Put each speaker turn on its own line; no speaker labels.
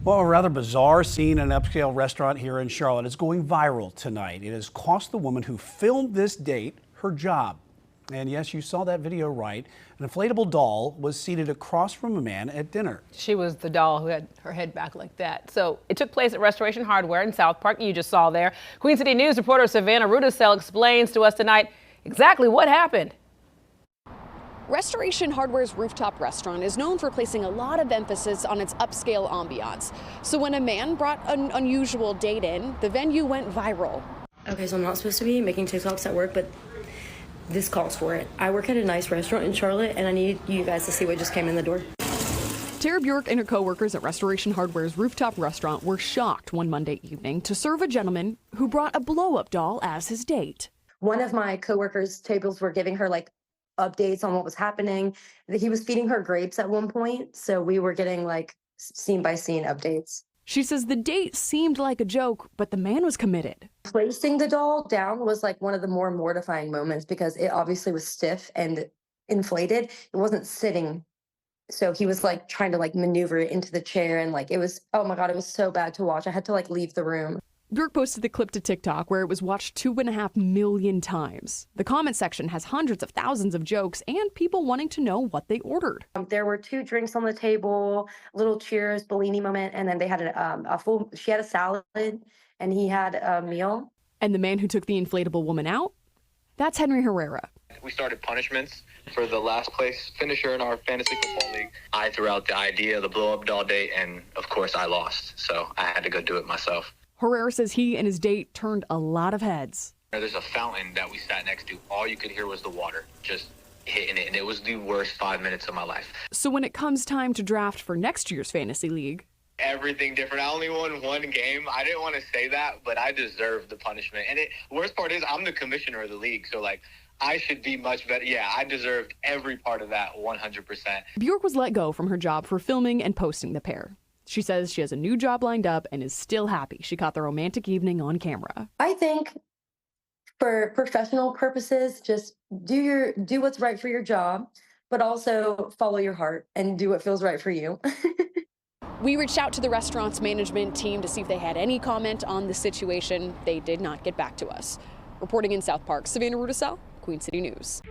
Well, a rather bizarre scene in an upscale restaurant here in Charlotte is going viral tonight. It has cost the woman who filmed this date her job. And yes, you saw that video right. An inflatable doll was seated across from a man at dinner.
She was the doll who had her head back like that. So it took place at Restoration Hardware in South Park, you just saw there. Queen City News reporter Savannah Rudisell explains to us tonight exactly what happened.
Restoration Hardware's rooftop restaurant is known for placing a lot of emphasis on its upscale ambiance. So when a man brought an unusual date in, the venue went viral.
Okay, so I'm not supposed to be making TikToks at work, but this calls for it. I work at a nice restaurant in Charlotte, and I need you guys to see what just came in the door.
Tara Bjork and her co-workers at Restoration Hardware's rooftop restaurant were shocked one Monday evening to serve a gentleman who brought a blow-up doll as his date.
One of my co-workers' tables were giving her like updates on what was happening. He was feeding her grapes at one point, so we were getting like scene by scene updates.
She says the date seemed like a joke, but the man was committed.
Placing the doll down was like one of the more mortifying moments because it obviously was stiff and inflated. It wasn't sitting. So he was like trying to like maneuver it into the chair, and like it was, oh my God, it was so bad to watch. I had to like leave the room.
Bjork posted the clip to TikTok where it was watched 2.5 million times. The comment section has hundreds of thousands of jokes and people wanting to know what they ordered.
There were 2 drinks on the table, little cheers, Bellini moment, and then they had she had a salad and he had a meal.
And the man who took the inflatable woman out? That's Henry Herrera.
We started punishments for the last place finisher in our fantasy football league. I threw out the idea of the blow up doll date, and of course I lost, so I had to go do it myself.
Herrera says he and his date turned a lot of heads.
There's a fountain that we sat next to. All you could hear was the water just hitting it, and it was the worst 5 minutes of my life.
So when it comes time to draft for next year's fantasy league,
Everything different. I only won 1 game. I didn't want to say that, but I deserved the punishment. And worst part is I'm the commissioner of the league, so like I should be much better. Yeah, I deserved every part of that 100%.
Bjork was let go from her job for filming and posting the pair. She says she has a new job lined up and is still happy she caught the romantic evening on camera.
I think for professional purposes, just do what's right for your job, but also follow your heart and do what feels right for you.
We reached out to the restaurant's management team to see if they had any comment on the situation. They did not get back to us. Reporting in South Park, Savannah Rudisell, Queen City News.